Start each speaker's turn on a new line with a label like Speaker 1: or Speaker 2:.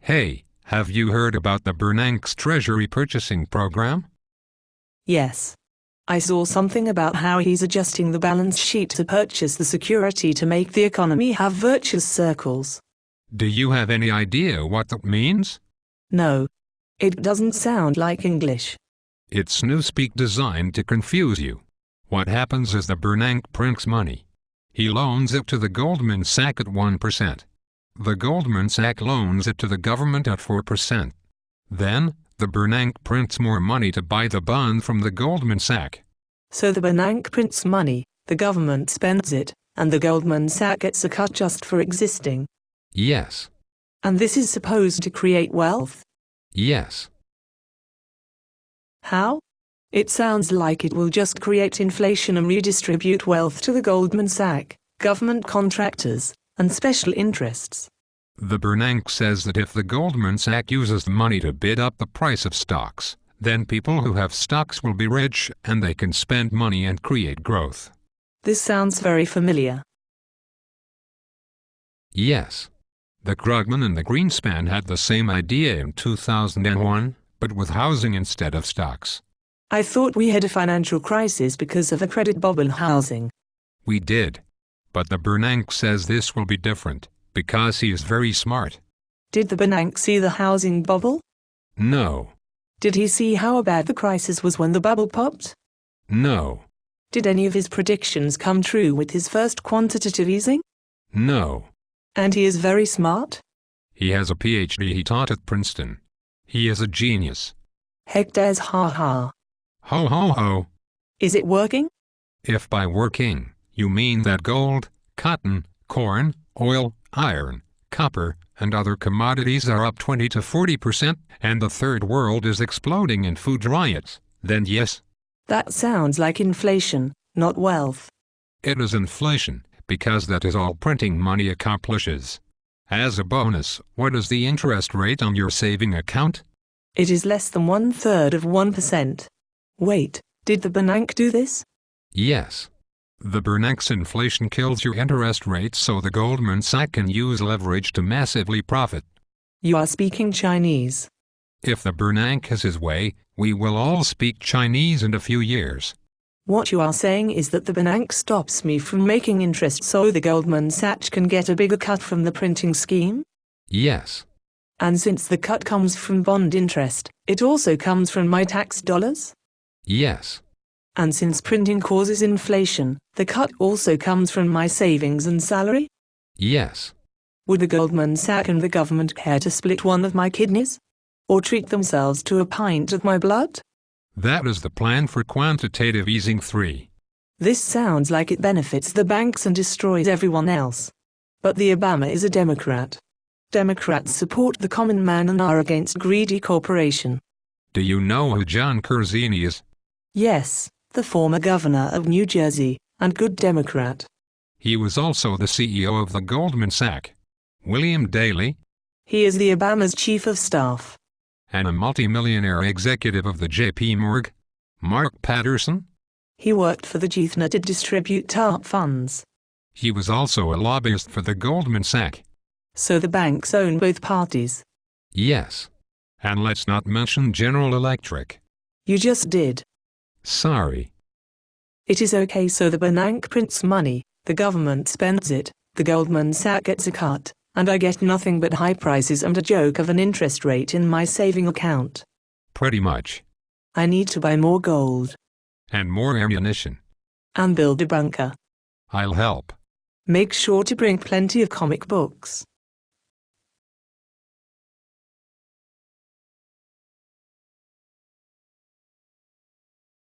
Speaker 1: Hey, have you heard about the Bernank's treasury purchasing program?
Speaker 2: Yes. I saw something about how he's adjusting the balance sheet to purchase the security to make the economy have virtuous circles.
Speaker 1: Do you have any idea what that means?
Speaker 2: No. It doesn't sound like English.
Speaker 1: It's newspeak designed to confuse you. What happens is the Bernanke prints money. He loans it to the Goldman Sachs at 1%. The Goldman Sachs loans it to the government at 4%. Then, the Bernanke prints more money to buy the bond from the Goldman Sachs.
Speaker 2: So the Bernanke prints money, the government spends it, and the Goldman Sachs gets a cut just for existing.
Speaker 1: Yes.
Speaker 2: And this is supposed to create wealth?
Speaker 1: Yes.
Speaker 2: How? It sounds like it will just create inflation and redistribute wealth to the Goldman Sachs, government contractors, and special interests.
Speaker 1: The Bernanke says that if the Goldman Sachs uses the money to bid up the price of stocks, then people who have stocks will be rich and they can spend money and create growth.
Speaker 2: This sounds very familiar.
Speaker 1: Yes. The Krugman and the Greenspan had the same idea in 2001, but with housing instead of stocks.
Speaker 2: I thought we had a financial crisis because of a credit bubble housing.
Speaker 1: We did. But the Bernanke says this will be different, because he is very smart.
Speaker 2: Did the Bernanke see the housing bubble?
Speaker 1: No.
Speaker 2: Did he see how bad the crisis was when the bubble popped?
Speaker 1: No.
Speaker 2: Did any of his predictions come true with his first quantitative easing?
Speaker 1: No.
Speaker 2: And he is very smart?
Speaker 1: He has a PhD he taught at Princeton. He is a genius.
Speaker 2: Hectares ha ha.
Speaker 1: Ho ho ho.
Speaker 2: Is it working?
Speaker 1: If by working, you mean that gold, cotton, corn, oil, iron, copper, and other commodities are up 20 to 40%, and the third world is exploding in food riots, then yes.
Speaker 2: That sounds like inflation, not wealth.
Speaker 1: It is inflation, because that is all printing money accomplishes. As a bonus, what is the interest rate on your saving account?
Speaker 2: It is less than 1/3 of 1%. Wait, did the Bernanke do this?
Speaker 1: Yes. The Bernanke's inflation kills your interest rate so the Goldman Sachs can use leverage to massively profit.
Speaker 2: You are speaking Chinese.
Speaker 1: If the Bernanke has his way, we will all speak Chinese in a few years.
Speaker 2: What you are saying is that the Bernanke stops me from making interest so the Goldman Sachs can get a bigger cut from the printing scheme?
Speaker 1: Yes.
Speaker 2: And since the cut comes from bond interest, it also comes from my tax dollars?
Speaker 1: Yes.
Speaker 2: And since printing causes inflation, the cut also comes from my savings and salary?
Speaker 1: Yes.
Speaker 2: Would the Goldman Sachs and the government care to split one of my kidneys? Or treat themselves to a pint of my blood?
Speaker 1: That is the plan for quantitative easing 3.
Speaker 2: This sounds like it benefits the banks and destroys everyone else. But the Obama is a Democrat. Democrats support the common man and are against greedy corporation.
Speaker 1: Do you know who John Curzini is?
Speaker 2: Yes, the former governor of New Jersey, and good Democrat.
Speaker 1: He was also the CEO of the Goldman Sachs. William Daley?
Speaker 2: He is the Obama's chief of staff.
Speaker 1: And a multimillionaire executive of the J.P. Morgan? Mark Patterson?
Speaker 2: He worked for the G-Thna to distribute TARP funds.
Speaker 1: He was also a lobbyist for the Goldman Sachs.
Speaker 2: So the banks own both parties?
Speaker 1: Yes. And let's not mention General Electric.
Speaker 2: You just did.
Speaker 1: Sorry.
Speaker 2: It is okay, so the Bernanke prints money, the government spends it, the Goldman Sachs gets a cut, and I get nothing but high prices and a joke of an interest rate in my saving account.
Speaker 1: Pretty much.
Speaker 2: I need to buy more gold.
Speaker 1: And more ammunition.
Speaker 2: And build a bunker.
Speaker 1: I'll help.
Speaker 2: Make sure to bring plenty of comic books.